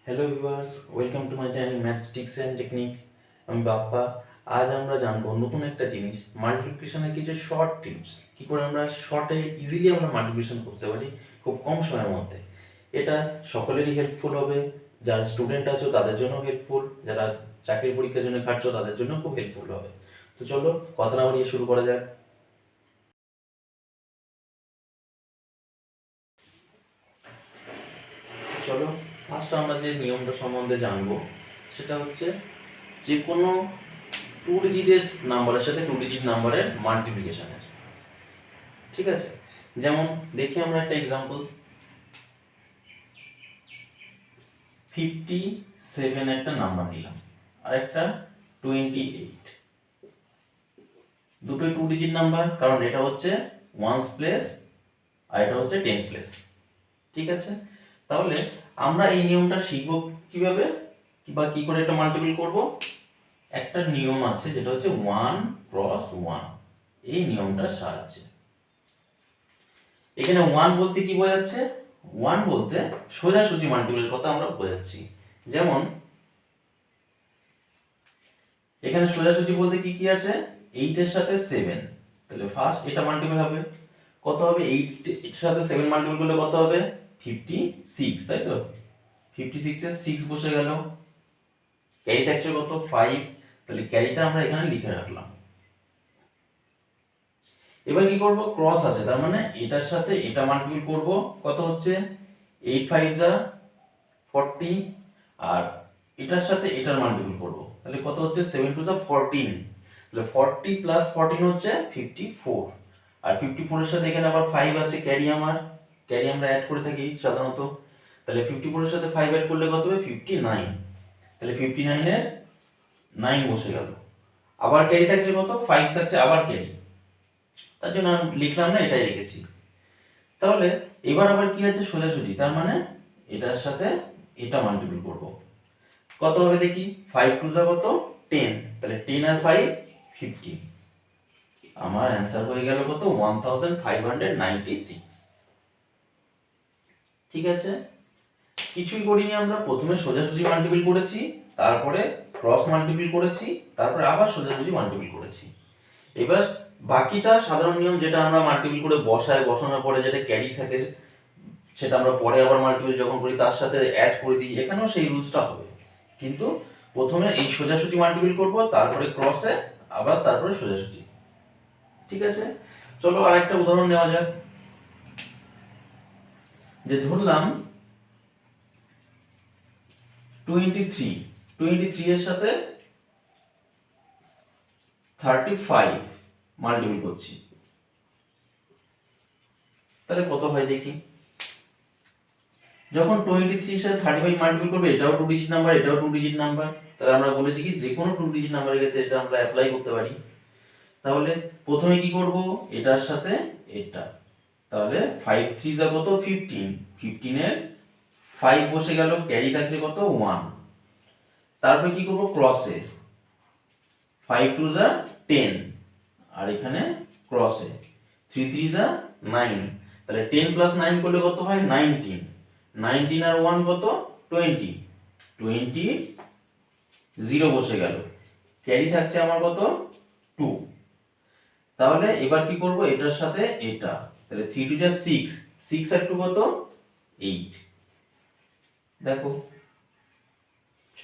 Hello viewers, welcome to my channel maths tips and technique. আমি বাপ্পা। আজ আমরা জানবো নতুন একটা জিনিস, মাল্টিপ্লিকেশনের কিছু শর্ট টিপস, কি করে আমরা শর্টে ইজিলি আমরা মাল্টিপ্লিকেশন করতে পারি খুব কম সময়ের মধ্যে। এটা সকলেরই হেল্পফুল হবে, যারা স্টুডেন্ট আছো তাদের জন্য হেল্পফুল, যারা চাকরির পরীক্ষার জন্য খাটছো তাদের জন্য খুব হেল্পফুল হবে। তো চলো কথা না বাড়িয়ে শুরু করা যাক। চলো ফার্স্ট আমরা যে নিয়মটা সম্বন্ধে জানবো সেটা হচ্ছে যে কোনো টু ডিজিটের নাম্বারের সাথে টু ডিজিট নাম্বারের মাল্টিপ্লিকেশনের। ঠিক আছে, যেমন দেখি আমরা একটা এক্সাম্পল, 57 একটা নাম্বার নিলাম আর একটা 28, দুটোই টু ডিজিট নাম্বার, কারণ এটা হচ্ছে ওয়ান্স প্লেস আর এটা হচ্ছে 10 প্লেস। ঠিক আছে, তাহলে আমরা এই নিয়মটা শিখবো কিভাবে বা কি করে এটা মাল্টিপল করব। একটা নিয়ম আছে যেটা হচ্ছে 1 ক্রস 1, এই নিয়মটার সাহায্যে। এখানে 1 বলতে কি বোঝাচ্ছে? 1 বলতে সোজাসুজি মাল্টিপলের কথা আমরা বোঝাচ্ছি। যেমন এখানে সোজাসুজি বলতে কি কি আছে, 8 এর সাথে 7, তাহলে ফার্স্ট এটা মাল্টিপল হবে, কত হবে? 8 এর সাথে 7 মাল্টিপল করলে কত হবে? 56, তাই তো? 56 এর 6 বসে গেল, ক্যারি থাকছে কত? 5, তাহলে ক্যারিটা আমরা এখানে লিখে রাখলাম। এবার কি করব? ক্রস আছে, তার মানে এটার সাথে এটা মাল্টিপল করব, কত হচ্ছে? 8 5 যা 40, আর এটার সাথে এটার মাল্টিপল করব, তাহলে কত হচ্ছে? 7 2 যা 14, তাহলে 40 প্লাস 14 হচ্ছে 54, আর 54 এর সাথে এখানে আবার 5 আছে, ক্যারি আমরা অ্যাড করে থাকি সাধারণত, তাহলে 54 এর সাথে 5 অ্যাড করলে কত হবে? 59, তাহলে 59 এর 9 বসে গেল, আবার ক্যারি থাকছে কত? 5 থাকছে, আবার ক্যারি, তার জন্য আমি লিখলাম না, এটাই রেখেছি। তাহলে এবার আবার কি আছে? সোজাসুজি, তার মানে এটার সাথে এটা মাল্টিপল করব, কত হবে দেখি? 5 2 যা কত? 10, তাহলে 10 আর 5 15, আমার অ্যান্সার হয়ে গেল কত? 1596। ঠিক আছে, কিছুই করিনি আমরা, প্রথমে সোজাসুজি মাল্টিপল করেছি, তারপরে ক্রস মাল্টিপল করেছি, তারপরে আবার সোজাসুজি মাল্টিপল করেছি। এবার বাকিটা সাধারণ নিয়ম, যেটা আমরা মাল্টিপল করে বসানোর পরে যেটা ক্যারি থাকে সেটা আমরা পরে আবার মাল্টিপল যখন করি তার সাথে অ্যাড করে দিই, এখানেও সেই রুলসটা হবে, কিন্তু প্রথমে এই সোজাসুজি মাল্টিপল করব, তারপরে ক্রসে, আবার তারপরে সোজাসুজি। ঠিক আছে, চলো আরেকটা উদাহরণ নেওয়া যাক। যে ধরলাম 23 এর সাথে 35 মাল্টিপল করছি, তাহলে কত হয় দেখি? যখন 23 এর সাথে 35 মাল্টিপল করবে, এটাও টু ডিজিট নাম্বার, এটাও টু ডিজিট নাম্বার, তাহলে আমরা বলেছি কি যে কোনো টু ডিজিট নাম্বারের ক্ষেত্রে এটা আমরা অ্যাপ্লাই করতে পারি। তাহলে প্রথমে কি করব? এটার সাথে এটা, তাহলে 5 3 যা কত? 15, 15 এর 5 বসে গেল, ক্যারি থাকছে কত? 1, তারপরে কি করব? ক্রসে, 5 2 যা 10, আর এখানে ক্রসে 3 3 যা 9, তাহলে 10 প্লাস 9 করলে কত হয়? 19, 19 আর 1 কত? 20, 20 0 বসে গেল, ক্যারি থাকছে আমার কত? 2, তাহলে এবার কি করব? এটার সাথে এটা, তাহলে 3 2 যা 6, 6 আর 2 কত? 8, দেখো,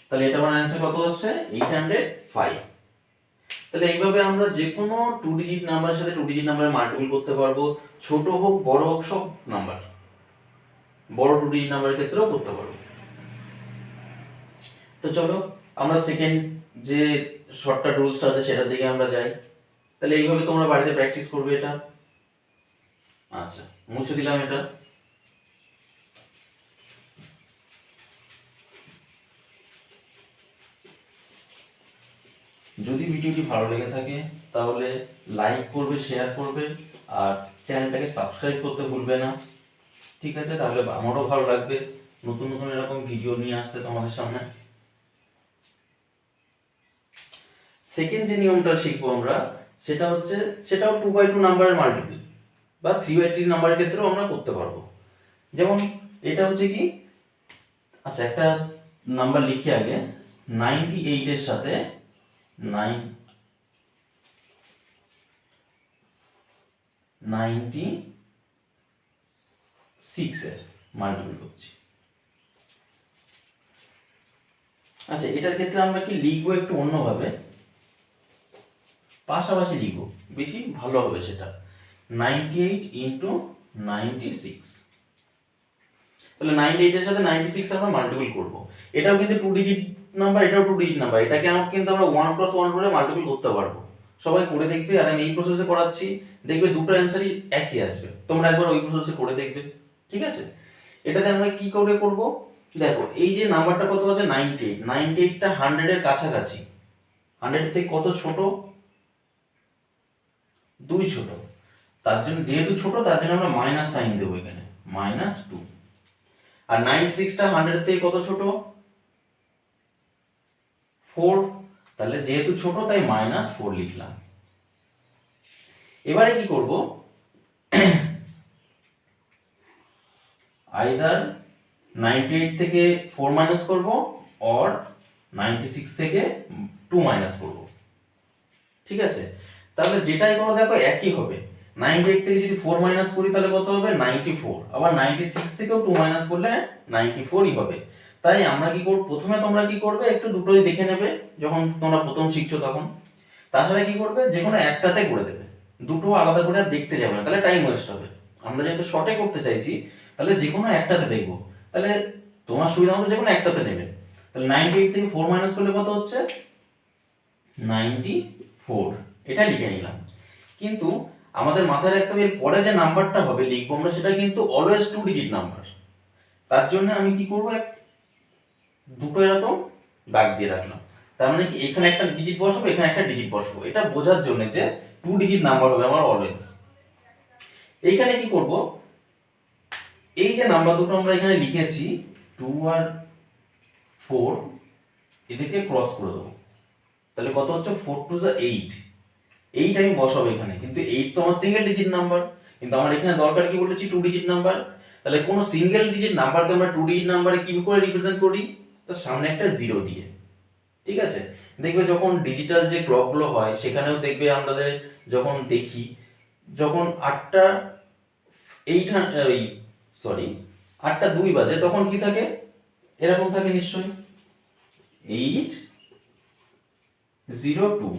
তাহলে এটা আমার অ্যান্সার কত আসছে? 805। তাহলে এইভাবে আমরা যে কোনো টু ডিজিট নাম্বারের সাথে টু ডিজিট নাম্বারের মাল্টিপল করতে পারবো, ছোট হোক বড় হোক, সব নাম্বার, বড় টু ডিজিট নাম্বারের ক্ষেত্রেও করতে পারবো। তো চলো আমরা সেকেন্ড যে শর্টকাট রুলসটা আছে সেটার দিকে আমরা যাই। তাহলে এইভাবে তোমরা বাড়িতে প্র্যাকটিস করবে এটা। আচ্ছা, মুছে দিলাম এটা। যদি ভিডিওটি ভালো লেগে থাকে তাহলে লাইক করবে, শেয়ার করবে, আর চ্যানেলটাকে সাবস্ক্রাইব করতে ভুলবে না। ঠিক আছে, তাহলে আমারও ভালো লাগবে নতুন নতুন এরকম ভিডিও নিয়ে আসতে তোমাদের সামনে। সেকেন্ড যে নিয়মটা শিখবো আমরা, সেটা হচ্ছে, সেটাও 2/2 নাম্বারের মাল্টিপল বা 3/3 নাম্বারের ক্ষেত্রেও আমরা করতে পারবো। যেমন এটা হচ্ছে কি, আচ্ছা একটা নাম্বার লিখি আগে, 98 এর সাথে 96 এর মাল্টিপল করছি। আচ্ছা, এটার ক্ষেত্রে আমরা কি লিখবো একটু অন্যভাবে, পাশাপাশি লিখবো, বেশি ভালো হবে সেটা। 98 ইন্টু 96, তাহলে 98 এর সাথে 96 আমরা মাল্টিপল করব। এটাও কিন্তু 2 ডিজিট নাম্বার, এটাও 2 ডিজিট নাম্বার, এটাকে কিন্তু আমরা 1 + 1 করে মাল্টিপল করতে পারবো। সবাই করে দেখবে, আর আমি এই প্রসেসে করাচ্ছি, দেখবে দুটো অ্যান্সারই একই আসবে। তোমরা একবার ওই প্রসেসে করে দেখবে, ঠিক আছে? এটাতে আমরা কি করে করব, দেখো এই যে নাম্বারটা কত আছে 98, 98টা 100 এর কাছাকাছি, 100 থেকে কত ছোট, 2 ছোট, তার জন্য যেহেতু ছোট তার জন্য আমরা মাইনাস সাইন দেবো এখানে, -2। আর 96টা 100 থেকে কত ছোট, 4, তাহলে যেহেতু ছোট তাই -4 লিখলাম। এবারে কি করব, আইদার 98 থেকে 4 মাইনাস করব, অর 96 থেকে 2 মাইনাস করব, ঠিক আছে? তাহলে যেটাই করো দেখো একই হবে। 98 থেকে যদি 4 মাইনাস করি তাহলে কত হবে, 94। আবার 96 থেকেও 2 মাইনাস করলে 94ই হবে। তাই আমরা কি করব, প্রথমে তোমরা কি করবে, একটু দুটোই দেখে নেবে যখন তোমরা প্রথম শিখছো তখন। তাছাড়া কি করবে, যে কোনো একটাতে করে দেবে, দুটো আলাদা করে আর দেখতে যাবে না, তাহলে টাইম ওয়েস্ট হবে। আমরা যেহেতু শর্টে করতে চাইছি, তাহলে যে কোনো একটাতে দেখবো, তাহলে তোমার সুবিধা মতো যে কোনো একটাতে নেবে। তাহলে 98 থেকে 4 মাইনাস করলে কত হচ্ছে, 94, এটা লিখে নিলাম। কিন্তু আমাদের মাথায় রাখতে হবে এর পরে যে নাম্বারটা হবে লিখবো আমরা, সেটা কিন্তু অলওয়েজ 2 ডিজিট নাম্বার। তার জন্য আমি কি করব, দুটো এরকম দাগ দিয়ে রাখলাম। তার মানে কি এখানে একটা ডিজিট বসাবো, এখানে একটা ডিজিট বসাবো, এটা বোঝার জন্য যে 2 ডিজিট নাম্বার হবে আমার অলওয়েজ। এইখানে কি করব, এই যে নাম্বার দুটো আমরা এখানে লিখেছি 2 আর 4, এদেরকে ক্রস করে দেবো, তাহলে কত হচ্ছে 4 2 8, 8 আমি বসাবো এখানে। কিন্তু 8 তো আমার সিঙ্গেল ডিজিট নাম্বার, কিন্তু আমার এখানে দরকার কি বলেছি, 2 ডিজিট নাম্বার। তাহলে কোন সিঙ্গেল ডিজিট নাম্বারকে আমরা 2 ডিজিট নাম্বারে কি করে রিপ্রেজেন্ট করি, তার সামনে একটা 0 দিয়ে, ঠিক আছে? দেখবে যখন ডিজিটাল যে ক্লকগুলো হয় সেখানেও দেখবে আমাদের যখন দেখি, যখন 8টা 2 বাজে তখন কি থাকে, এরকম থাকে নিশ্চয়ই, 802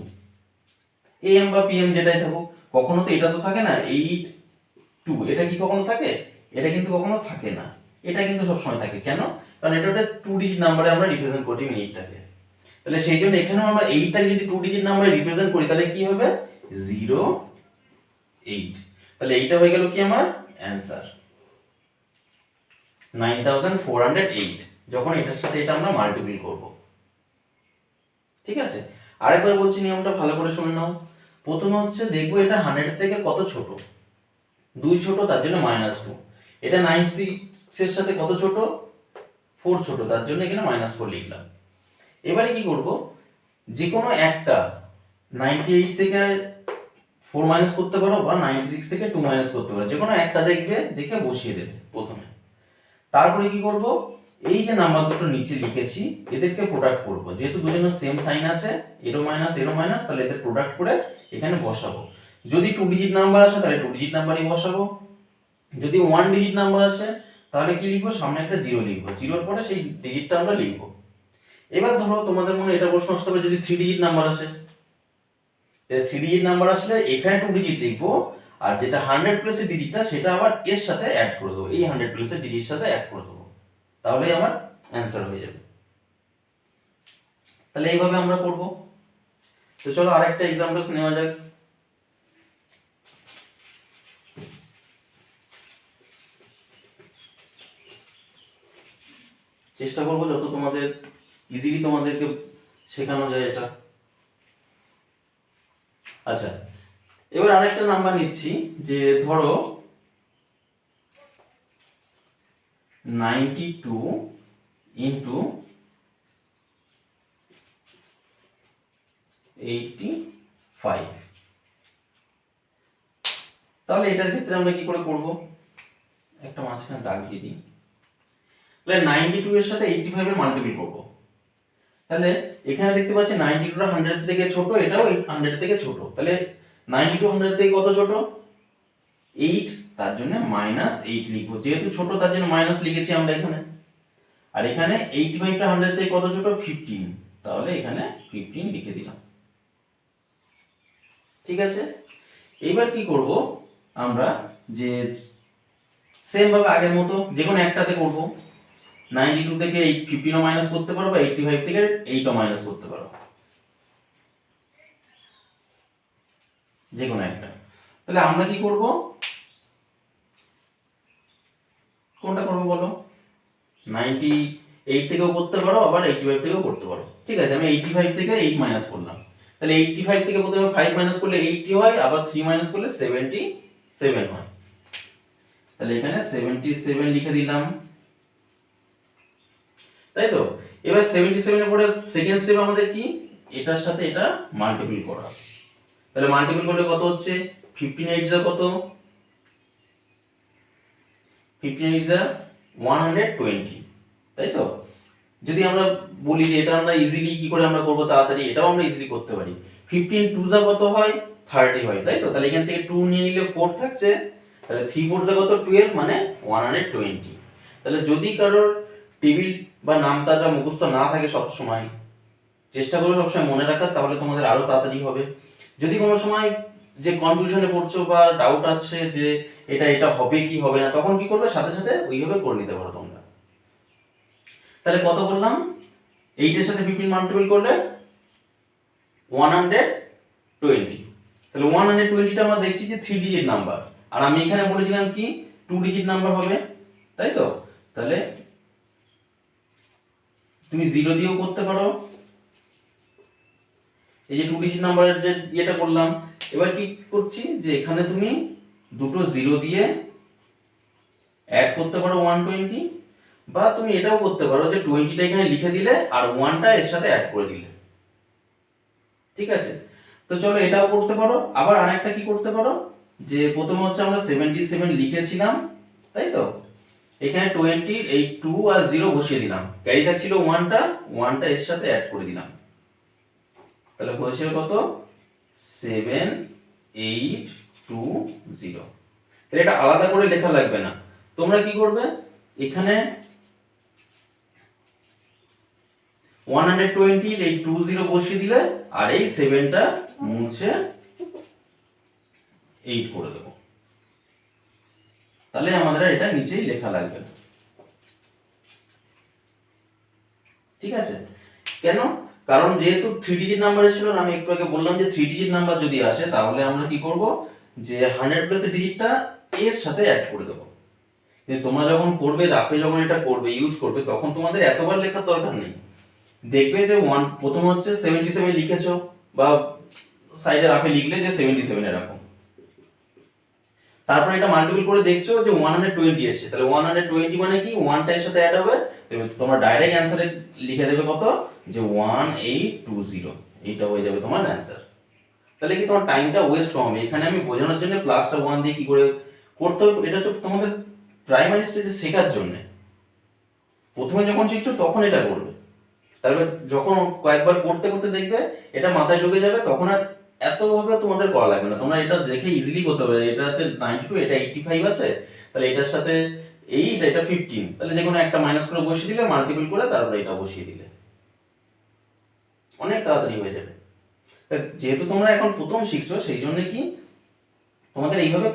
AM বা PM যেটাই থাকুক, কখনো তো এটা তো থাকে না 82, এটা কি কখনো থাকে, এটা কিন্তু কখনো থাকে না, এটা কিন্তু সবসময় থাকে। কেন, কারণ এটা একটা 2 ডিজিট নাম্বারে আমরা রিপ্রেজেন্ট করি মিনিটটাকে। তাহলে সেই জন্য এখানেও আমরা 8টাকে যদি 2 ডিজিট নাম্বারে রিপ্রেজেন্ট করি তাহলে কি হবে, 08। তাহলে এইটা হয়ে গেল কি আমার অ্যানসার, 9408, যখন এটার সাথে এটা আমরা মাল্টিপ্ল করব, ঠিক আছে? আরেকবার বলছি, নিয়মটা ভালো করে শুনে নাও। প্রথমে হচ্ছে দেখবো এটা 100 থেকে কত ছোট, 2 ছোট, তার জন্য -2। এটা 96 এর সাথে কত ছোট, 4 ছোট, তার জন্য এখানে -4 লিখলাম। এবারে কি করব, যে কোনো একটা 98 থেকে 4 মাইনাস করতে পারো বা 96 থেকে 2 মাইনাস করতে পারো, যে কোনো একটা দেখবে, দেখে বসিয়ে দেবে প্রথমে। তারপরে কি করব, এই যে নাম্বার দুটো নিচে লিখেছি এদেরকে প্রোডাক্ট করব, যেহেতু দুজনের সেম সাইন আছে, এরো মাইনাস, তাহলে এদের প্রোডাক্ট করে এখানে বসাবো। যদি 2 ডিজিট নাম্বার আসে তাহলে 2 ডিজিট নাম্বারই বসাবো, যদি 1 ডিজিট নাম্বার আসে তাহলে কি লিখবো, সামনে একটা 0 লিখবো, 0-র পরে সেই ডিজিটটা আমরা লিখবো। এবার ধরো তোমাদের মনে এটা প্রশ্ন আসতে হবে, যদি 3 ডিজিট নাম্বার আসে, 3 ডিজিট নাম্বার আসলে এখানে 2 ডিজিট লিখবো, আর যেটা 100 প্লেসের ডিজিটটা সেটা আবার এর সাথে অ্যাড করে দেবো, এই 100 প্লেসের ডিজিটের সাথে অ্যাড করে দেবো, তাহলেই আমার অ্যান্সার হয়ে যাবে। তাহলে এইভাবে আমরা করব। তো চলো আরেকটা এক্সাম্পলস নেওয়া যাক। চেষ্টা করবো যত তোমাদের ইজিলি তোমাদেরকে শেখানো যায় এটা। আচ্ছা, এবার আরেকটা নাম্বার নিচ্ছি, যে ধরো 92 ইন্টু 85। তাহলে এটার ক্ষেত্রে আমরা কি করে করব, একটা মাঝখানে দাগ দিয়ে দিই। তাহলে 92 এর সাথে 85 এর মাল্টিপল করব। তাহলে এখানে দেখতে পাচ্ছি 92 টা 100 থেকে ছোট, এটাও 100 থেকে ছোট। তাহলে 92 100 থেকে কত ছোট? 8, তার জন্য -8 লিখবো। যেহেতু ছোট তার জন্য মাইনাস লিখেছি আমরা এখানে। আর এখানে 85 টা 100 থেকে কত ছোট? 15, তাহলে এখানে 15 লিখে দিলাম। ঠিক আছে, এইবার কি করব আমরা, যে সেম ভাবে আগের মতো যে কোনো একটাতে করব। 92 থেকে 15ও মাইনাস করতে পারো, বা 85 থেকে 8ও মাইনাস করতে পারো, যে কোনো একটা। তাহলে আমরা কি করব, কোনটা করব বলো? 98 থেকেও করতে পারো, আবার 85 থেকেও করতে পারো। ঠিক আছে, আমি 85 থেকে 8 মাইনাস করলাম। তাহলে 85 থেকে প্রথমে 5 মাইনাস করলে 80 হয়, আবার 3 মাইনাস করলে 77 হয়। তাহলে এখানে 77 লিখে দিলাম, তাই তো। এবার 77 এর পরে সেকেন্ড স্টেপ আমাদের কি, এটার সাথে এটা মাল্টিপল করা। তাহলে মাল্টিপল করলে কত হচ্ছে? 15 8 যা কত? 15 8 যা 120, তাই তো। যদি আমরা বলি যে এটা আমরা ইজিলি কি করে আমরা করব তাড়াতাড়ি, এটাও আমরা ইজিলি করতে পারি। 15 2 যা কত হয়? 30 হয়, তাই তো। তাহলে এখান থেকে 2 নিয়ে নিলে 4 থাকছে, তাহলে 3 4 যা কত? 12, মানে 120। তাহলে যদি কারোর টেবিল বা নামতাটা মুখস্থ না থাকে সব সময়, চেষ্টা করবে সবসময় মনে রাখার, তাহলে তোমাদের আরো তাড়াতাড়ি হবে। যদি কোনো সময় যে কনফিউশনে পড়ছো বা ডাউট আছে যে এটা এটা হবে কি হবে না, তখন কি করবে, সাথে সাথে ওইভাবে করে নিতে পারো তোমরা। তাহলে কত করলাম? 8 এর সাথে 15 মাল্টিপল করলে 120। তাহলে 120টা আমরা দেখছি যে 3 ডিজিট নাম্বার, আর আমি এখানে বলেছিলাম কি 2 ডিজিট নাম্বার হবে, তাই তো। তাহলে তুমি 0 দিয়েও করতে পারো, এই যে 2 ডিজিট নাম্বারের যে এটা করলাম। এবার কি করছি, যে এখানে তুমি দুটো 0 দিয়ে অ্যাড করতে পারো 120, বা তুমি এটাও করতে পারো যে 20টা এখানে লিখে দিলে আর 1টা এর সাথে অ্যাড করে দিলে। ঠিক আছে, তো চলো এটাও করতে পারো। আবার আরেকটা কি করতে পারো, যে প্রথমে হচ্ছে আমরা 77 লিখেছিলাম, তাই তো। এখানে 20 এই 2 আর 0 বসিয়ে দিলাম, ক্যারি থাকছিল 1টা এর সাথে অ্যাড করে দিলাম। তাহলে হয়েছে কত? 7 8 2 0। তাহলে এটা আলাদা করে লেখা লাগবে না। তোমরা কি করবে, এখানে 120 এই 20 বসিয়ে দিলে, আর এই 7টা মুছে 8 করে দেবো। তাহলে আমাদের এটা নিচেই লেখা লাগবে না। ঠিক আছে, কেন? কারণ যেহেতু 3 ডিজিট নাম্বার ছিল, আমি একটু আগে বললাম যে 3 ডিজিট নাম্বার যদি আসে, তাহলে আমরা কি করব, যে 100 প্লাস ডিজিটটা এর সাথে অ্যাড করে দেবো। কিন্তু তোমরা যখন করবে, রাফে যখন এটা করবে, ইউজ করবে, তখন তোমাদের এতবার লেখার দরকার নেই। দেখবে যে প্রথম হচ্ছে 77 লিখেছো, বা সাইডে রাফে লিখলে যে 77 এরকম, তারপর এটা মাল্টিপল করে দেখছো যে 120 এসেছে। তাহলে 120 মানে কি, 1টা এর সাথে অ্যাড হবে, তোমরা ডাইরেক্ট অ্যানসারে লিখে দেবে কত, যে 1820, এইটা হয়ে যাবে তোমার অ্যানসার। তাহলে কি তোমার টাইমটা ওয়েস্ট হবে। এখানে আমি বোঝানোর জন্য প্লাসটা 1 দিয়ে কি করে করতে হবে, এটা হচ্ছে তোমাদের প্রাইমারি স্টেজে শেখার জন্য। প্রথমে যখন শিখছো তখন এটা করবে, তারপর যখন কয়েকবার করতে করতে দেখবে এটা মাথায় ঢুকে যাবে, তখন আর এতভাবে তোমাদের করা লাগবে না। তোমরা এটা দেখে ইজিলি করতে পারবে। এটা হচ্ছে 92, এটা 85 আছে, তাহলে এটার সাথে 8, এটা 15, তাহলে যে কোনো একটা মাইনাস করে বসিয়ে দিলে, মাল্টিপল করে তারপরে এটা বসিয়ে দিলে অনেক তাড়াতাড়ি হয়ে যাবে। যেহেতু তোমরা এখন প্রথম শিখছো, সেই জন্য কি তোমাদের এইভাবে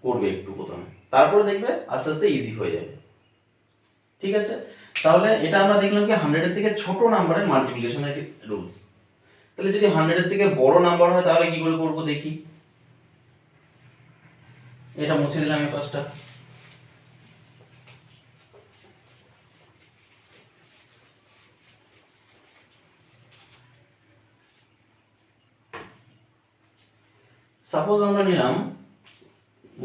করবে একটু প্রথমে, তারপরে দেখবে আস্তে আস্তে ইজি হয়ে যাবে। ঠিক আছে, তাহলে এটা আমরা দেখলাম কি 100 এর থেকে ছোট নাম্বারের মাল্টিপ্লিকেশনের রুলস। তাহলে যদি 100 এর থেকে বড় নাম্বার হয়, তাহলে কি করে করব দেখি। এটা মুছে দিলাম এই পাঁচটা। সাপোজ আমরা নিলাম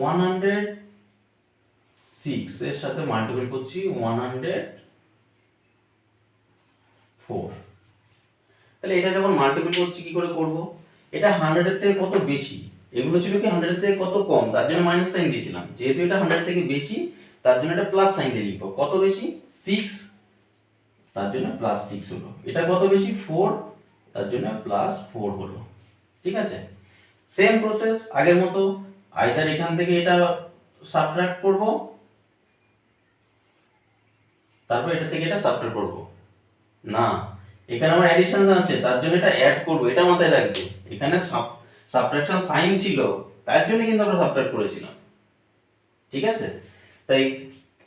106 এর সাথে মাল্টিপল করছি 104। তাহলে এটা যখন মাল্টিপল করছি কি করে করব, এটা 100 এর থেকে কত বেশি, এগুলো ছিল কি 100 এর থেকে কত কম, তার জন্য মাইনাস সাইন দিয়েছিলাম। যেহেতু এটা 100 থেকে বেশি, তার জন্য এটা প্লাস সাইন দিয়ে লিখবো। কত বেশি? 6, তার জন্য প্লাস 6 হলো। এটা কত বেশি 4, তার জন্য প্লাস 4 হলো। ঠিক আছে, সেম প্রসেস আগের মতো, আইদার এখান থেকে এটা সাবট্রাক্ট করব, তারপর এটা থেকে এটা সাবট্রাক্ট করব, না এখানে আমার অ্যাডিশন আছে তার জন্য এটা অ্যাড করব, এটা মাথায় রাখবে। এখানে সাবট্রাকশন সাইন ছিল তার জন্য কিন্তু আমরা সাবট্রাক্ট করেছিলাম। ঠিক আছে, তাই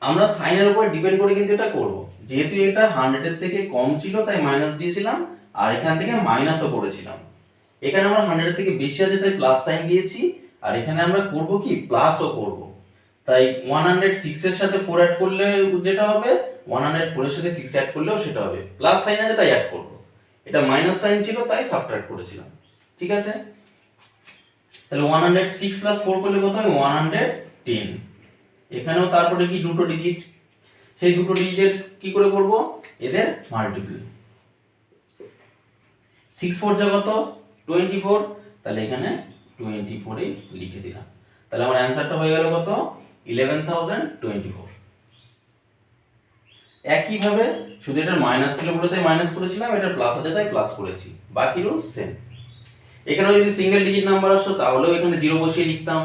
আমরা সাইনের উপর ডিপেন্ড করে কিন্তু এটা করব। যেহেতু এটা 100 এর থেকে কম ছিল তাই মাইনাস দিয়েছিলাম, আর এখান থেকে মাইনাসও করেছিলাম। এখানে আমরা 100 এর থেকে বেশি আছে তাই প্লাস সাইন দিয়েছি, আর এখানে আমরা করব কি প্লাসও করব। তাই 106 এর সাথে 4 অ্যাড করলে যেটা হবে, 104 এর সাথে 6 অ্যাড করলেও সেটা হবে। প্লাস সাইন আছে তাই অ্যাড করব, এটা মাইনাস সাইন ছিল তাই সাবট্রাক্ট করেছিলাম। ঠিক আছে, তাহলে 106 প্লাস 4 করলে কত হয় 110। এখানেও তারপরে কি দুটো ডিজিট, সেই দুটো ডিজিটের কি করে করব, এদের মাল্টিপ্লাই। 6 4 যা কত 24, তাহলে এখানে 24 এই লিখে দিলাম। তাহলে আমার অ্যানসারটা হয়ে গেল কত 11024। একই ভাবে শুধু এটা মাইনাস ছিল বলে তাই মাইনাস করেছিলাম, এটা প্লাস আছে তাই প্লাস করেছি, বাকি রুল সেম। এখানেও যদি সিঙ্গেল ডিজিট নাম্বার আসতো তাহলেও এখানে 0 বসিয়ে লিখতাম,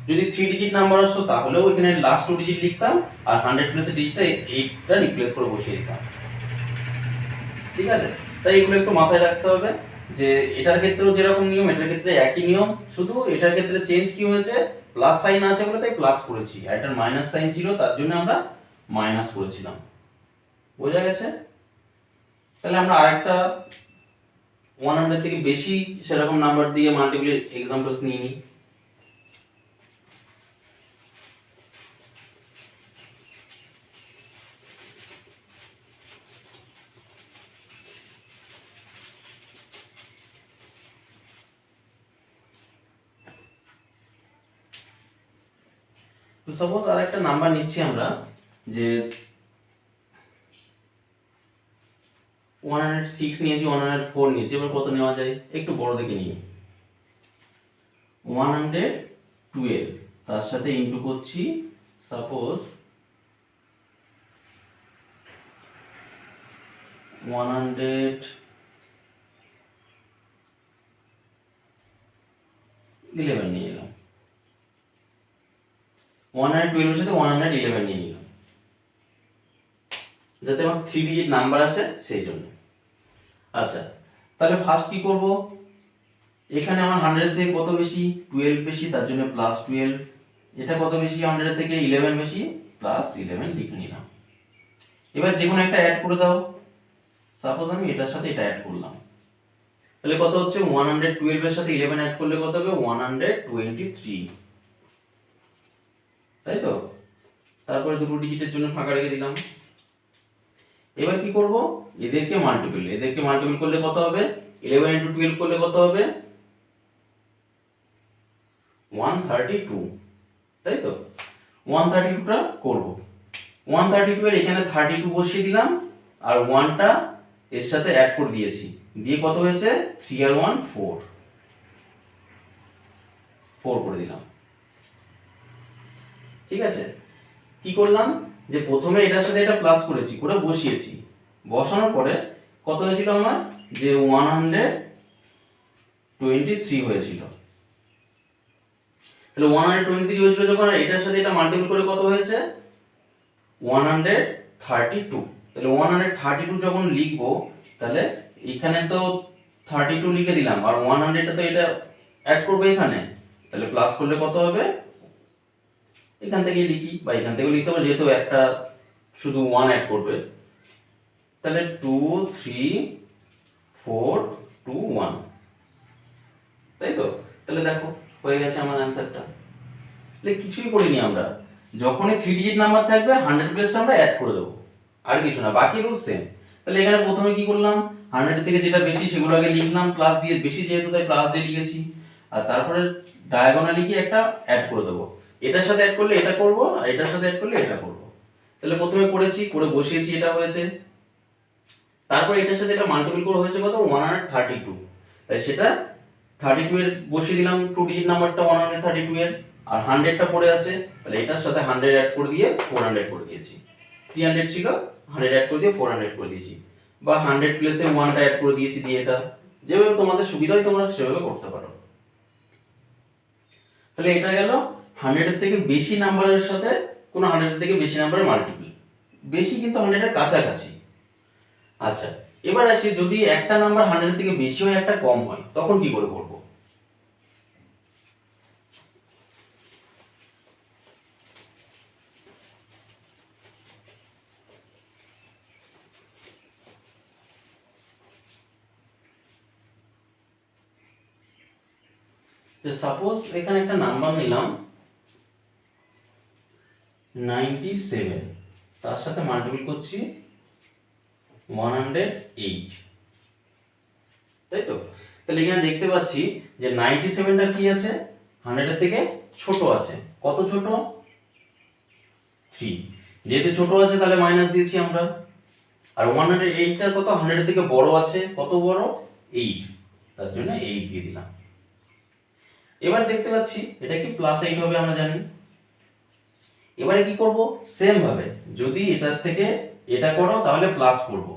যদি 3 ডিজিট নাম্বার আসতো তাহলেও এখানে লাস্ট 2 ডিজিট লিখতাম, আর 100 প্লেসের ডিজিটটা এইটা রিপ্লেস করে বসিয়ে দিতাম। ঠিক আছে, তাই এগুলো একটু মাথায় রাখতে হবে যে এটার ক্ষেত্রেও যেরকম নিয়ম এটার ক্ষেত্রে একই নিয়ম, শুধু এটার ক্ষেত্রে চেঞ্জ কি হয়েছে, প্লাস সাইন আছে বলে তাই প্লাস করেছি, আর এটার মাইনাস সাইন ছিল তার জন্য আমরা মাইনাস করেছিলাম। বোঝা গেছে? তাহলে আমরা আরেকটা 100 থেকে বেশি সেরকম নাম্বার দিয়ে মাল্টিপল এক্সাম্পলস নিয়ে নিই। তো সাপোজ আর একটা নাম্বার নিচ্ছি আমরা, যে 106 নিয়েছি, 104 নিয়েছি, এবার কত নেওয়া যায় একটু বড় দেখে নিই। 112 তার সাথে ইনটু করছি সাপোজ 111 নিয়ে নিলাম, 112 এর সাথে 111 নিয়ে নিলাম, যাতে আমার 3 ডিজিট নাম্বার আসে সেই জন্য। আচ্ছা, তাহলে ফার্স্ট কি করব, এখানে আমার 100 থেকে কত বেশি 12 বেশি, তার জন্য প্লাস 12। এটা কত বেশি 100 থেকে 11 বেশি, প্লাস 11 লিখে নিলাম। এবার যে কোনো একটা অ্যাড করে দাও, সাপোজ আমি এটার সাথে এটা অ্যাড করলাম, তাহলে কত হচ্ছে 112 এর সাথে 11 অ্যাড করলে কত হবে 123, তাই তো? তারপরে দুটো ডিজিটের জন্য ফাঁকা রেখে দিলাম। এবার কি করব, এদেরকে মাল্টিপল করলে কত হবে, 11 ইনটু 12 করলে কত হবে 132, তাই তো? 132টা করব, 132 এর এখানে 32 বসিয়ে দিলাম, আর 1টা এর সাথে অ্যাড করে দিয়েছি, দিয়ে কত হয়েছে 3 আর 1 4, 4 করে দিলাম। ঠিক আছে, কি করলাম যে প্রথমে এটার সাথে এটা প্লাস করেছি, করে বসিয়েছি, বসানোর পরে কত হয়েছিল আমার, যে 123 হয়েছিল। তাহলে 123 হয়েছিল যখন, এটার সাথে এটা মাল্টিপল করে কত হয়েছে 132। তাহলে 132 যখন লিখবো, তাহলে এখানে তো 32 লিখে দিলাম, আর 100টা তো এটা অ্যাড করবো এখানে, তাহলে প্লাস করলে কত হবে, এখান থেকে লিখি বা এখান থেকে লিখতে হবে, যেহেতু একটা শুধু 1 অ্যাড করবে, তাহলে 2 3 4 2 1, তাই তো? তাহলে দেখো হয়ে গেছে আমার অ্যানসারটা। তাহলে কিছুই করিনি আমরা, যখনই 3 ডিজিট নাম্বার থাকবে 100 প্লেসটা আমরা অ্যাড করে দেবো, আর কিছু না, বাকি রুল সেম। তাহলে এখানে প্রথমে কি করলাম, 100 থেকে যেটা বেশি সেগুলো আগে লিখলাম, প্লাস দিয়ে, বেশি যেহেতু তাই প্লাস দিয়ে লিখেছি, আর তারপরে ডায়াগোনালি কি একটা অ্যাড করে দেবো, এটার সাথে অ্যাড করলে এটা করব, আর এটার সাথে অ্যাড করলে এটা করব। তাহলে প্রথমে করেছি, করে বসিয়েছি, এটা হয়েছে, তারপর এটার সাথে এটা মাল্টিপল করে হয়েছে কত 132, তাই সেটা 32 এর বসিয়ে দিলাম 2 ডিজিট নাম্বারটা 132 এর, আর 100টা পড়ে আছে, তাহলে এটার সাথে 100 অ্যাড করে দিয়ে 400 করে দিয়েছি। 300 ছিল, 100 অ্যাড করে দিয়ে 400 করে দিয়েছি, বা 100 প্লেসে 1টা অ্যাড করে দিয়েছি দিয়ে এটা, যেভাবে তোমাদের সুবিধা হয় তোমরা সেভাবে করতে পারো। তাহলে এটা গেল 100 এর থেকে বেশি নাম্বারের সাথে কোনো 100 এর থেকে বেশি নাম্বারের মাল্টিপল, বেশি কিন্তু 100 এর কাছাকাছি। আচ্ছা, এবার আসি যদি একটা নাম্বার 100 এর থেকে বেশি হয় একটা কম হয় তখন কি করে করব? যে সাপোজ এখানে একটা নাম্বার নিলাম 97, তার সাথে মাল্টিপল করছি 108, তাই তো? তাহলে এখানে দেখতে পাচ্ছি যে 97টা কি আছে, 100 এর থেকে ছোট আছে। কত ছোট? 3। যেহেতু ছোট আছে তাহলে মাইনাস দিয়েছি আমরা। আর 108টা কত? 100 এর থেকে বড় আছে। কত বড়? 8, তার জন্য 8 দিয়ে দিলাম। এবার দেখতে পাচ্ছি এটা কি +8 হবে আমরা জানি। এবারে কি করব? সেম ভাবে যদি এটার থেকে এটা করো তাহলে প্লাস করব,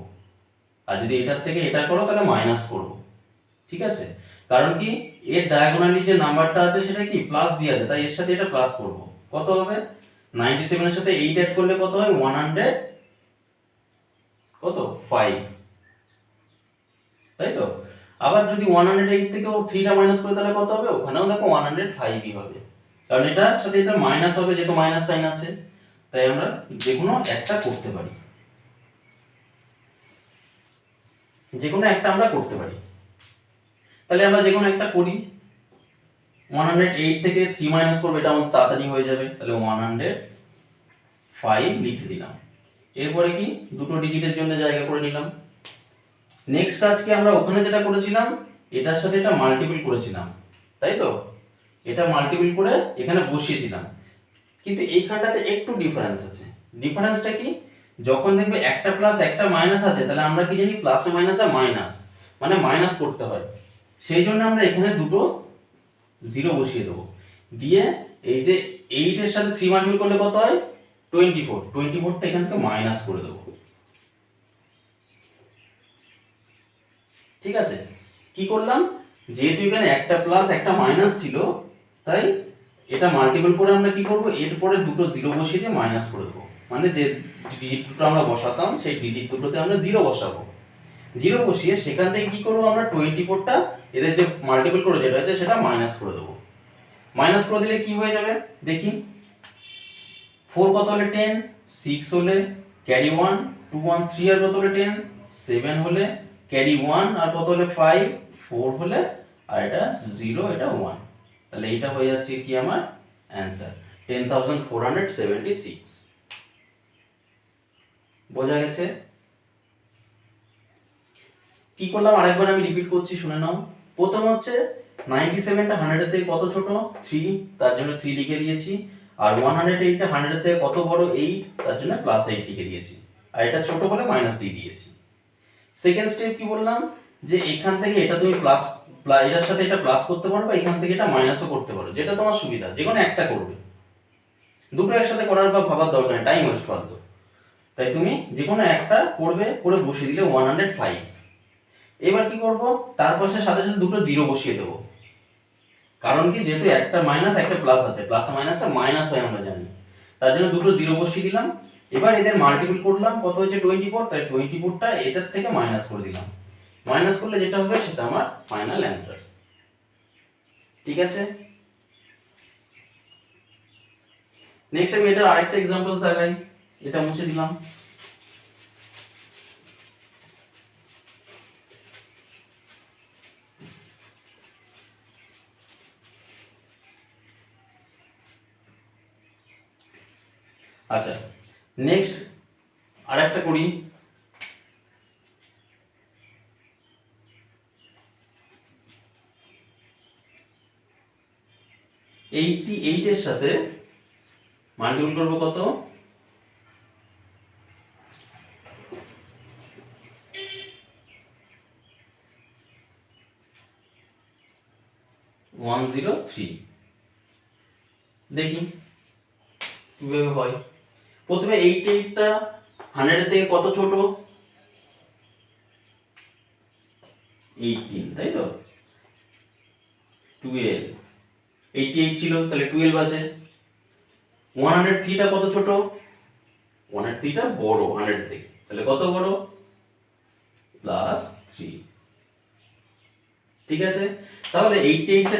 আর যদি এটার থেকে এটা করো তাহলে মাইনাস করব। ঠিক আছে? কারণ কি এর ডায়াগোনালি যে নাম্বারটা আছে সেটা কি প্লাস দিয়ে আছে, তাই এর সাথে এটা প্লাস করব। কত হবে? 97 এর সাথে 8 অ্যাড করলে কত হয়? 100 কত? 5, তাই তো? আবার যদি 108 থেকেও 3টা মাইনাস করে তাহলে কত হবে? ওখানেও দেখো 105ই হবে, কারণ এটার সাথে এটা মাইনাস হবে যেহেতু মাইনাস সাইন আছে, তাই আমরা যে কোনো একটা করতে পারি, যে কোনো একটা আমরা করতে পারি। তাহলে আমরা যে কোনো একটা করি। 108 থেকে 3 মাইনাস করবো, এটা আমাদের তাড়াতাড়ি হয়ে যাবে। তাহলে 105 লিখে দিলাম। এরপরে কি দুটো ডিজিটের জন্য জায়গা করে নিলাম। নেক্সট কাজকে আমরা ওখানে যেটা করেছিলাম এটার সাথে এটা মাল্টিপল করেছিলাম, তাই তো? এটা মাল্টিপল করে এখানে বসিয়েছিলাম, কিন্তু এইখানটাতে একটু ডিফারেন্স আছে। ডিফারেন্সটা কি? যখন দেখবে একটা প্লাস একটা মাইনাস আছে তাহলে আমরা কি জানি প্লাসে মাইনাসে মাইনাস, মানে মাইনাস করতে হয়। সেই জন্য আমরা এখানে দুটো জিরো বসিয়ে দেবো, দিয়ে এই যে 8 এর সাথে 3 মাল্টিপল করলে কত হয়? 24। 24টা এখান থেকে মাইনাস করে দেবো। ঠিক আছে? কি করলাম? যেহেতু এখানে একটা প্লাস একটা মাইনাস ছিল, তাই এটা মাল্টিপল করে আমরা কি করব? এরপরে দুটো জিরো বসিয়ে দিয়ে মাইনাস করে দেবো, মানে যে ডিজিট দুটো আমরা বসাতাম সেই ডিজিট দুটোতে আমরা জিরো বসাবো। জিরো বসিয়ে সেখান থেকে কি করবো? আমরা 24টা এদের যে মাল্টিপল করে যেটা আছে সেটা মাইনাস করে দেবো। মাইনাস করে দিলে কি হয়ে যাবে দেখি। 4 কত হলে 10, 6 হলে ক্যারি 1, 2 1 3 আর কত হলে 10, 7 হলে ক্যারি 1 আর কত হলে 5, 4 হলে আর এটা 0 এটা 1। তাহলে এটা হয়ে যাচ্ছে কি আমার অ্যানসার 10,476। বোঝা গেছে? কি করলাম আরেকবার আমি রিপিট করছি, শুনে নাও। প্রথম হচ্ছে 97টা 100 এর থেকে কত ছোট? 3, তার জন্য 3 লিখে দিয়েছি। আর 108টা 100 এর থেকে কত বড়? 8, তার জন্য +8 লিখে দিয়েছি। আর এটা ছোট বলে মাইনাস দিয়ে দিয়েছি। সেকেন্ড স্টেপ কি বললাম? যে এখান থেকে এটা তুমি প্লাস এটার সাথে এটা প্লাস করতে পারো, বা এখান থেকে এটা মাইনাসও করতে পারো, যেটা তোমার সুবিধা, যে কোনো একটা করবে। দুটো একসাথে করার বা ভাবার দরকার নেই, টাইম ওয়েস্ট ফালতু। তাই তুমি যে কোনো একটা করবে, করে বসিয়ে দিলে 105। এবার কি করব? তার পাশে সাথে সাথে দুটো জিরো বসিয়ে দেবো, কারণ কি যেহেতু একটা মাইনাস একটা প্লাস আছে, প্লাস মাইনাসে মাইনাস হয় আমরা জানি, তার জন্য দুটো জিরো বসিয়ে দিলাম। এবার এদের মাল্টিপল করলাম, কত হয়েছে? 24, তাই 24টা এটার থেকে মাইনাস করে দিলাম। মাইনাস করলে যেটা হবে সেটা আমার ফাইনাল অ্যান্সার। ঠিক আছে? নেক্সট আমি এটার আরেকটা এক্সাম্পল দেখাই। এটা মুছে দিলাম। আচ্ছা, নেক্সট আরেকটা করি। 88 এর সাথে মাল্টিপল করব কত? 103। দেখি কিভাবে হয়। প্রথমে 88টা 100 এর থেকে কত ছোট? 18, তাই তো? 12, 88 ছিল, তাহলে 12 আছে। 103টা কত ছোট? 103টা বড় 100 থেকে, তাহলে কত বড়? +3। ঠিক আছে, তাহলে 88টা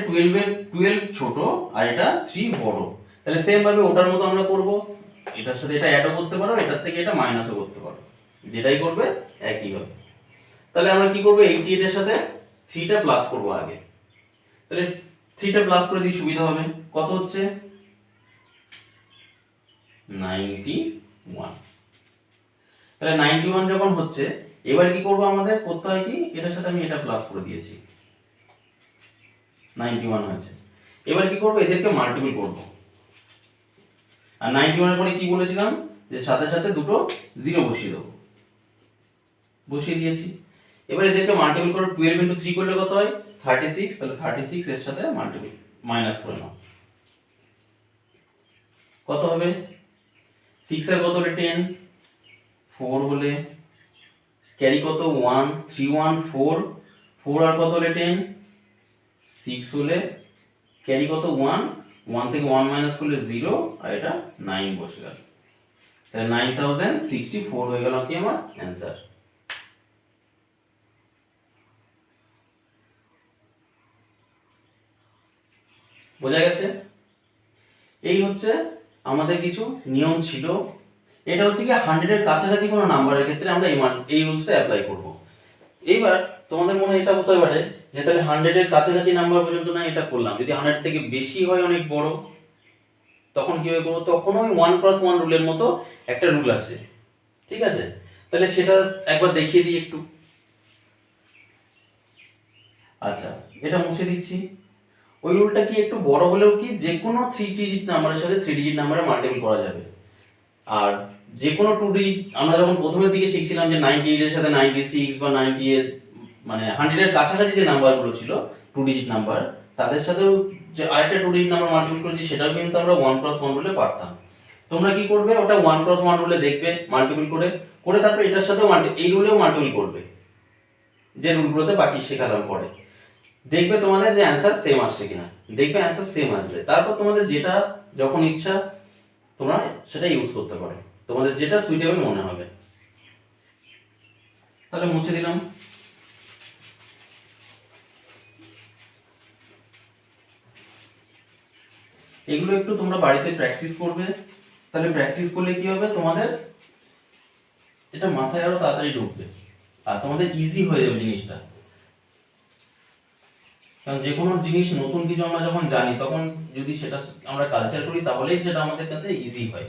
12 ছোট আর এটা 3 বড়। তাহলে সেম ভাবে ওটার মতো আমরা করব, এটার সাথে এটা অ্যাডও করতে পারো, এটার থেকে এটা মাইনাসও করতে পারো, যেটাই করবে একই হবে। তাহলে আমরা কি করব, 88 এর সাথে 3টা প্লাস করব আগে। তাহলে 3টা প্লাস করে দিই, সুবিধা হবে। কত হচ্ছে? 91। তাহলে 91 যখন হচ্ছে, এবার কি করব, আমাদের করতে হয় কি, এটার সাথে আমি এটা প্লাস করে দিয়েছি, 91 হয়েছে। এবার কি করব, এদেরকে মাল্টিপল করব। আর 91 এর পরে কি বলেছিলাম, যে সাথে সাথে দুটো 0 বসিয়ে দেবো, বসিয়ে দিয়েছি। এবার এদেরকে মাল্টিপল করে 12 × 3 করলে কত হয়? 36। তাহলে 36 এর সাথে মাল্টিপল মাইনাস করে নাও, কত হবে? 6 এর কত হলে 10, 4 হলে ক্যারি কত? 1, 3 1 4, 4 আর কত হলে 10, 6 হলে ক্যারি কত? 1, 1 থেকে 1 মাইনাস করলে 0, আর এটা 9 বসে গেল। তাহলে 9064 হয়ে গেল কি আমার অ্যান্সার। বোঝা গেছে? এই হচ্ছে আমাদের কিছু নিয়ম ছিল। এটা হচ্ছে কি 100 এর কাছাকাছি কোনো নাম্বারের ক্ষেত্রে আমরা এই রুলসটা অ্যাপ্লাই করব। এইবার তোমাদের মনে এটা হতে পারে যে তাহলে 100 এর কাছাকাছি নাম্বার পর্যন্ত না এটা করলাম, যদি 100 থেকে বেশি হয়, অনেক বড়, তখন কিভাবে করবো? তখন ওই 1 + 1 রুলের মতো একটা রুল আছে, ঠিক আছে? তাহলে সেটা একবার দেখিয়ে দিই একটু। আচ্ছা, এটা মুছে দিচ্ছি। ওই রুলটা কি, একটু বড় হলেও কি যে কোনো 3 ডিজিট নাম্বারের সাথে 3 ডিজিট নাম্বারে মাল্টিপল করা যাবে। আর যে কোনো 2 ডিজিট, আমরা যখন প্রথমের দিকে শিখছিলাম যে 98 এর সাথে 96 বা 98, মানে 100 এর কাছাকাছি যে নাম্বারগুলো ছিল 2 ডিজিট নাম্বার, তাদের সাথেও যে আরেকটা 2 ডিজিট নাম্বার মাল্টিপল করেছি, সেটাও কিন্তু আমরা 1 + 1 রুলে পারতাম। তোমরা কি করবে, ওটা 1 + 1 রুলে দেখবে মাল্টিপল করে করে, তারপর এটার সাথেও এই রুলেও মাল্টিপল করবে, যে রুলগুলোতে বাকি শেখালাম পরে। দেখবে তোমাদের যে অ্যান্সার সেম আসছে কিনা, দেখবে অ্যান্সার সেম আসবে। তারপর তোমাদের যেটা যখন ইচ্ছা তোমরা সেটা ইউজ করতে পারো, তোমাদের যেটা সুইটেবল মনে হবে। তাহলে মুছে দিলাম। এগুলো একটু তোমরা বাড়িতে প্র্যাকটিস করবে, তাহলে প্র্যাকটিস করলে কি হবে, তোমাদের এটা মাথায় আরো তাড়াতাড়ি ঢুকবে আর তোমাদের ইজি হয়ে যাবে জিনিসটা। কারণ যে কোনো জিনিস নতুন কিছু আমরা যখন জানি, তখন যদি সেটা আমরা কালচার করি, তাহলেই সেটা আমাদের কাছে ইজি হয়।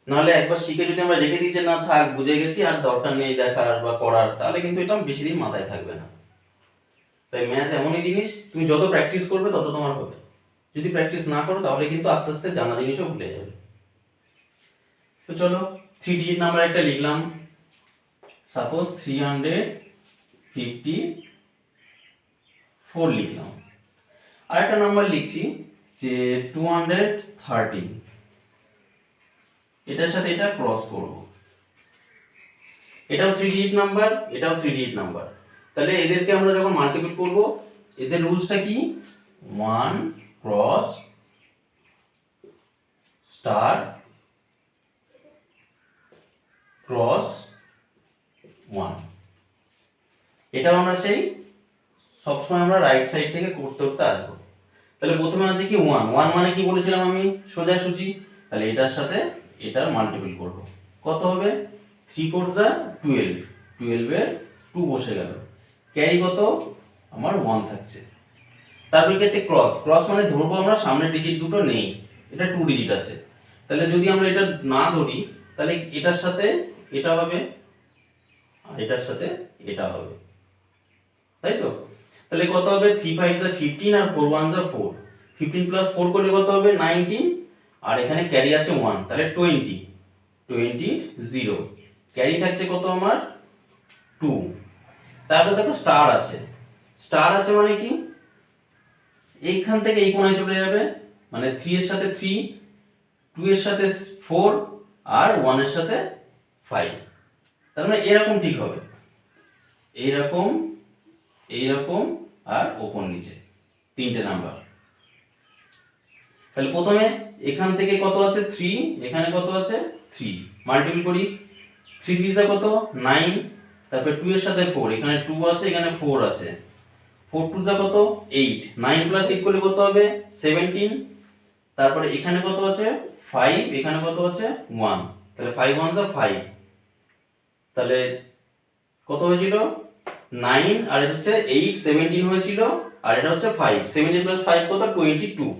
নাহলে একবার শিখে যদি আমরা রেখে দিই যে না থাক, বুঝে গেছি, আর দরকার নেই দেখার বা করার, তাহলে কিন্তু এটা বেশি দিন মাথায় থাকবে না। তাই ম্যাথ এমনই জিনিস, তুমি যত প্র্যাকটিস করবে তত তোমার হবে। যদি প্র্যাকটিস না করো তাহলে কিন্তু আস্তে আস্তে জানা জিনিসও ভুলে যাবে। তো চলো 3 ডিজিট নাম্বার একটা লিখলাম, সাপোজ 354 লিখলাম। আর একটা নাম্বার লিখছি যে 213, এটার সাথে এটা ক্রস করব। এটাও 3 ডিজিট নাম্বার, এটাও 3 ডিজিট নাম্বার। তাহলে এদেরকে আমরা যখন মাল্টিপল করব, এদের রুলসটা কি, 1 × স্টার ক্রস 1। এটাও আমরা সেই সবসময় আমরা রাইট সাইড থেকে করতে করতে আসবো। তাহলে প্রথমে আছে কি 1, 1 মানে কি বলেছিলাম আমি, সোজাসুজি। তাহলে এটার সাথে এটার মাল্টিপল করব, কত হবে? 3 × 4 = 12, 12 এর 2 বসে গেল, ক্যারি কত আমার 1 থাকছে। তারপর কি আছে ক্রস, ক্রস মানে ধরবো আমরা সামনের ডিজিট দুটো নেই, এটা 2 ডিজিট আছে। তাহলে যদি আমরা এটা না ধরি, তাহলে এটার সাথে এটা হবে আর এটার সাথে এটা হবে, তাই তো? তাহলে কত হবে? 3 5 = 15 আর 4 1 = 4, 15 + 4 করলে কত হবে? 19, আর এখানে ক্যারি আছে 1, তাহলে 20, 0, ক্যারি থাকছে কত আমার? 2। তারপর দেখো স্টার আছে, স্টার আছে মানে কি, এইখান থেকে এই কোণায় চলে যাবে, মানে 3 এর সাথে 3, 2 এর সাথে 4 আর 1 এর সাথে 5। তার মানে এরকম ঠিক হবে, এইরকম এইরকম আর ওপর নিচে তিনটে নাম্বার। তাহলে প্রথমে এখান থেকে কত আছে 3, এখানে কত আছে 3, মাল্টিপল করি। 3 3 যা কত 9, তারপর 2 এর সাথে 4, এখানে 2 আছে এখানে 4 আছে, 4 2 যা কত 8, 9 প্লাস 8 করলে কত হবে 17। তারপরে এখানে কত আছে 5, এখানে কত আছে 1, তাহলে 5 1 যা 5, তাহলে কত হয়েছিল 9, আর এটা হচ্ছে 8 17 হয়েছিল, আর এটা হচ্ছে 5, 17 প্লাস 5 কত 22,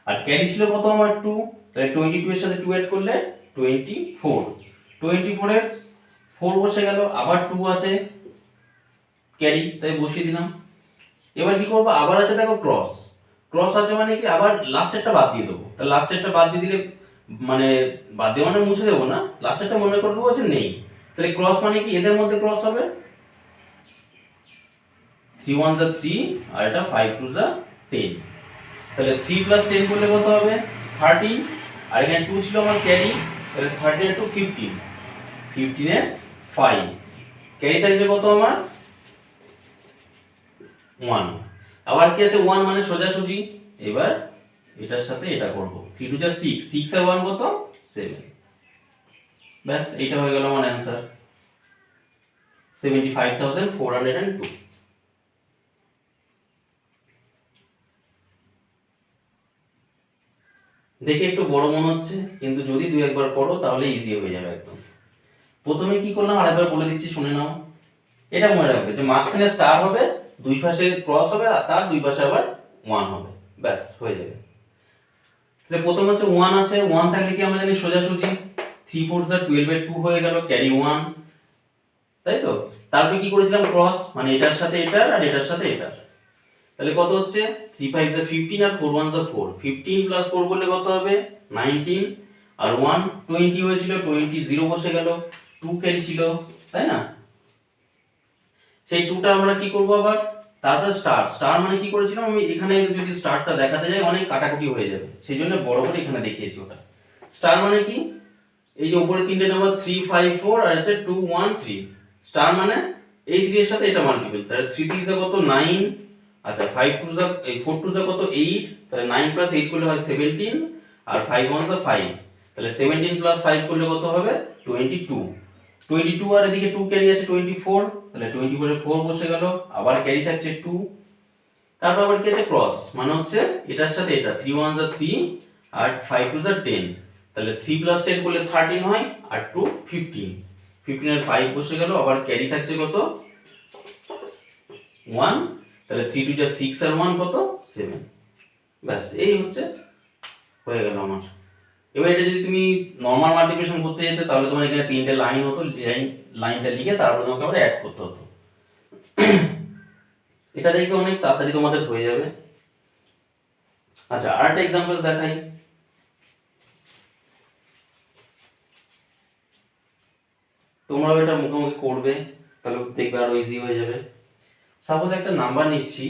আর ক্যারি ছিল কত আমার 2, তাহলে 22 এর সাথে 2 অ্যাড করলে 24, 24 এর 4 বসে গেল, আবার 2 আছে ক্যারি, তাই বসিয়ে দিলাম। এবার কি করব, আবার আছে দেখো ক্রস, ক্রস আছে মানে কি আবার লাস্টেরটা বাদ দিয়ে দেবো, তাহলে লাস্টেরটা বাদ দিয়ে দিলে মানে বাদ দিয়ে মানে মুছে দেবো না, লাস্টেরটা মনে করে দেবো যে নেই, তাহলে ক্রস মানে কি এদের মধ্যে ক্রস হবে, 3 1 যা 3, আর এটা 5 2 যা 10, তাহলে 3 প্লাস 10 করলে কত হবে 13, আর এখানে 2 ছিল আমার ক্যারি, তাহলে 13 টু 15, 15 এর 5, ক্যারি থাকছে কত আমার 1, আবার কি আছে 1 মানে সোজাসুজি, এবার এটার সাথে এটা করব, 3 2 যা 6, 6 আর 1 কত 7, ব্যাস এইটা হয়ে গেল আমার অ্যানসার 75,402। দেখে একটু বড় মনে হচ্ছে, কিন্তু যদি দুই একবার পড়ো তাহলে ইজি হয়ে যাবে একদম। প্রথমে কি করলাম আরেকবার বলে দিচ্ছি শুনে নাও, এটা মনে রাখবে যে মাঝখানে স্টার হবে, দুই পাশে ক্রস হবে, আর তার দুই পাশে আবার 1 হবে, ব্যাস হয়ে যাবে। তাহলে প্রথম হচ্ছে 1 আছে, 1 থাকলে কি আমরা জানি সোজাসুজি 3 4 যা 12 এর 2 হয়ে গেল, ক্যারি 1, তাই তো। তারপরে কি করেছিলাম ক্রস, মানে এটার সাথে এটার আর এটার সাথে এটার, তাহলে কত হচ্ছে 3 5 যা 15, আর 4 1 যা 4, 15 প্লাস 4 করলে কত হবে 19, আর 1 20 হয়েছিল, 20 0 বসে গেল, 2 ক্যারি ছিল, তাই না। সেই 2টা আমরা কি করব আবার, তারপরে স্টার, স্টার মানে কি করেছিলাম আমি এখানে যদি স্টারটা দেখাতে যাই অনেক কাটাকুটি হয়ে যাবে, সেই জন্য বড় করে এখানে দেখিয়েছি ওটা। স্টার মানে কি, এই যে উপরে তিনটে নাম্বার 3 5 4 আর হচ্ছে 2 1 3, স্টার মানে এই 3 এর সাথে এটা মাল্টিপল, তাহলে 3 3 যা কত 9, আচ্ছা 5 2 যা এই 4 2 যা কত 8, তাহলে 9 প্লাস 8 করলে হয় 17, আর 5 1 যা 5, তাহলে 17 প্লাস 5 করলে কত হবে 22, 22 আর এদিকে 2 ক্যারি আছে 24, তাহলে 24 এর 4 বসে গেল, আবার ক্যারি থাকছে 2, তারপর আবার কি আছে ক্রস, মানে হচ্ছে এটার সাথে এটা 3 1 যা 3, আর 5 2 যা 10, তাহলে 3 প্লাস 10 করলে 13 হয়, আর 2 15, 15 এর 5 বসে গেল, আবার ক্যারি থাকছে কত 1, তাহলে 3 2 যা 6 আর 1 কত 7, ব্যাস এই হচ্ছে হয়ে গেল আমার। এবার এটা যদি তুমি নরমাল মাল্টিপ্লিকেশন করতে যেতে তাহলে তোমার এখানে তিনটে লাইন হতো, লাইনটা লিখে তারপর তোমাকে আবার অ্যাড করতে হতো। এটা দেখবে অনেক তাড়াতাড়ি তোমাদের হয়ে যাবে। আচ্ছা আরেকটা এক্সাম্পল দেখাই, তোমরাও এটা মুখোমুখি করবে তাহলে দেখবে আরো ইজি হয়ে যাবে। সাপোজ একটা নাম্বার নিচ্ছি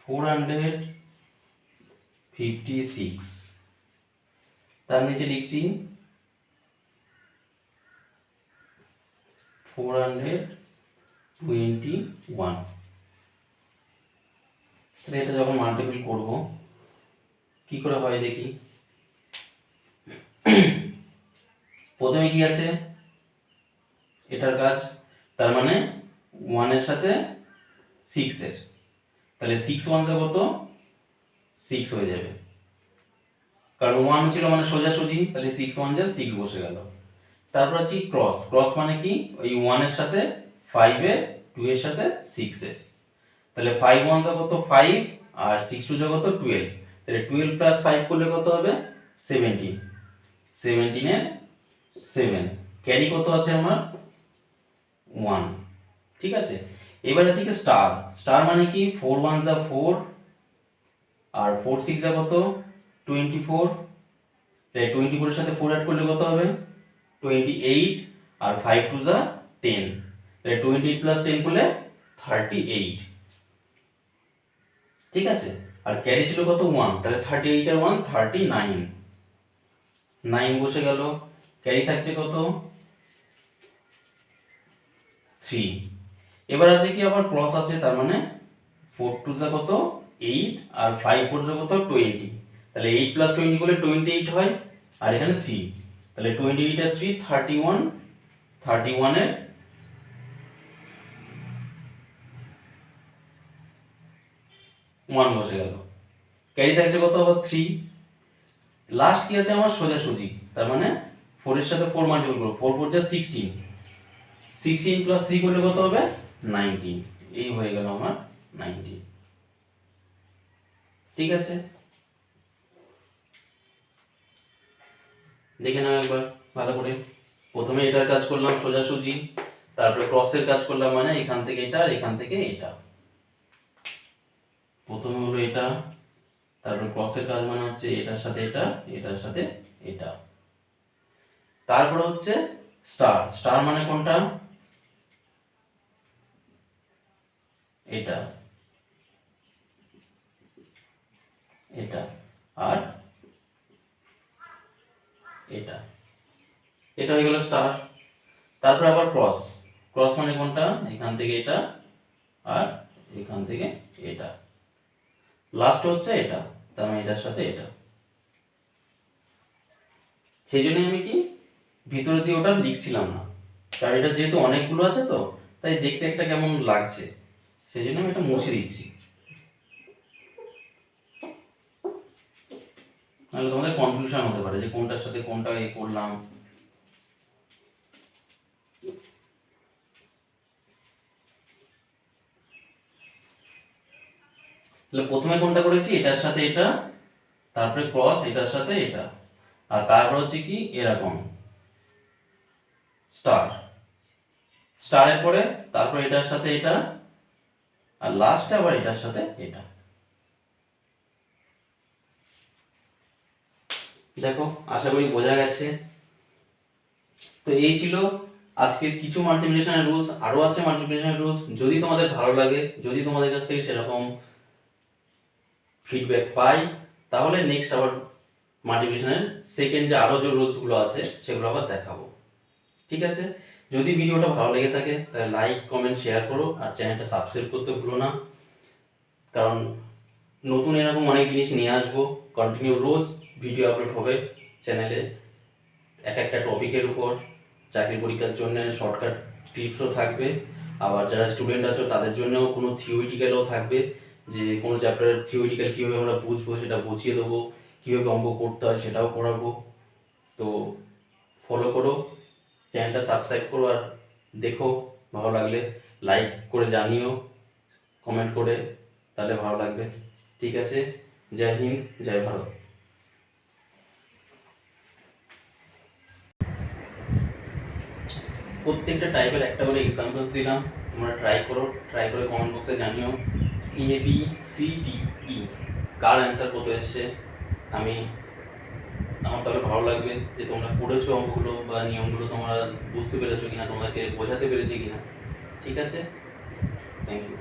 456, তার নিচে লিখছি 421, তাহলে এটা যখন মাল্টিপল করব কি করে হয় দেখি। প্রথমে কি আছে এটার কাজ, তার মানে 1 এর সাথে 6 এর, তাহলে 6 1 যা কত 6 হয়ে যাবে, কারণ 1 ছিল মানে সোজাসুজি, তাহলে 6 1 যা 6 বসে গেল। তারপর আছে ক্রস, ক্রস মানে কি ওই 1 এর সাথে 5 এর, 2 এর সাথে 6 এর, তাহলে 5 1 যা কত 5, আর 6 2 যা কত 12, তাহলে 12 প্লাস 5 করলে কত হবে 17, 17 এর 7, ক্যারি কত আছে আমার 1, ঠিক আছে। এবারে থেকে স্টার, স্টার মানে কি 4 1 যা 4, আর 4 6 যা কত 24, তাই 24 এর সাথে 4 অ্যাড করলে কত হবে 28, আর 5 2 যা 10, তাই 28 প্লাস 10 করলে 38, ঠিক আছে। আর ক্যারি ছিল কত 1, তাহলে 38 আর 1 39, 9 বসে গেল। ক্যারি থাকছে কত 3। এবার আছে কি আবার ক্রস আছে, তার মানে 4 টু যা কত 8 আর 5 4 যা কত 20, তাহলে 8 প্লাস 20 করলে 28 হয়, আর এখানে 3, তাহলে 28 আর 3 31, 31 এর 1 বসে গেল। ক্যারি থাকছে কত আবার 3। লাস্ট কি আছে আমার সোজাসুজি, তার মানে 4 এর সাথে 4 মাল্টিপ্লাই করব, 4 4 যা 16, 16 প্লাস 3 করলে কত হবে 19, এই হয়ে গেল আমার 19। ঠিক আছে, দেখে নাও একবার ভালো করে। প্রথমে এটার কাজ করলাম সোজাসুজি, তারপরে ক্রসের কাজ করলাম, মানে এখান থেকে এটা আর এখান থেকে এটা। প্রথমে হলো এটা, তারপরে ক্রসের কাজ মানে হচ্ছে এটার সাথে এটা, এটার সাথে এটা। তারপরে হচ্ছে স্টার, স্টার মানে কোনটা এটা, এটা আর এটা, এটা হয়ে গেল স্টার। তারপরে আবার ক্রস, ক্রস মানে কোনটা এখান থেকে এটা আর এখান থেকে এটা, লাস্ট হচ্ছে এটা, তার মানে এটার সাথে এটা। সেই জন্য আমি কি ভিতরে দিয়ে ওটা লিখছিলাম না, কারণ এটা যেহেতু অনেকগুলো আছে তো তাই দেখতে একটা কেমন লাগছে, সেই জন্য আমি এটা মুছে দিচ্ছি, নাহলে তোমাদের কনফিউশন হতে পারে যে কোনটার সাথে কোনটা এ করলাম। তাহলে প্রথমে কোনটা করেছি এটার সাথে এটা, তারপরে ক্রস এটার সাথে এটা, আর তারপর হচ্ছে কি এরকম স্টার, স্টারের পরে তারপর এটার সাথে এটা, আর লাস্টে আবার এটার সাথে এটা। দেখো আশা করি বোঝা গেছে। তো এই ছিল আজকের কিছু মাল্টিপ্লিকেশনের রুলস, আরও আছে মাল্টিপ্লিকেশনের রুলস। যদি তোমাদের ভালো লাগে, যদি তোমাদের কাছ থেকে সেরকম ফিডব্যাক পাই, তাহলে নেক্সট আবার মাল্টিপ্লিকেশনের সেকেন্ড যে আরও যে রুলসগুলো আছে সেগুলো আবার দেখাবো। ঠিক আছে, যদি ভিডিওটা ভালো লেগে থাকে তাহলে লাইক কমেন্ট শেয়ার করো, আর চ্যানেলটা সাবস্ক্রাইব করতে ভুলো না, কারণ নতুন এরকম অনেক জিনিস নিয়ে আসবো। কন্টিনিউ রোজ ভিডিও আপলোড হবে চ্যানেলে, এক একটা টপিকের উপর। চাকরি পরীক্ষার জন্য শর্টকাট টিপসও থাকবে, আবার যারা স্টুডেন্ট আছো তাদের জন্যও কোনো থিওরিটিক্যালও থাকবে, যে কোনো চ্যাপ্টারের থিওরিটিক্যাল কীভাবে আমরা বুঝবো সেটা বুঝিয়ে দেবো, কীভাবে অঙ্ক করতে হয় সেটাও করাবো। তো ফলো করো, চ্যানেলটা সাবস্ক্রাইব করো, আর দেখো, ভালো লাগলে লাইক করে জানিও কমেন্ট করে, তাহলে ভালো লাগবে। ঠিক আছে, জয় হিন্দ, জয় ভারত। প্রত্যেকটা টাইপের একটা করে এক্সাম্পলস দিলাম, তোমরা ট্রাই করো, ট্রাই করে কমেন্ট বক্সে জানিও ABCDE কার অ্যান্সার কত এসছে। আমার তাহলে ভালো লাগবে যে তোমরা পড়েছো অঙ্কগুলো বা নিয়মগুলো তোমরা বুঝতে পেরেছো কিনা, তোমাদেরকে বোঝাতে পেরেছি কিনা। ঠিক আছে, থ্যাংক ইউ।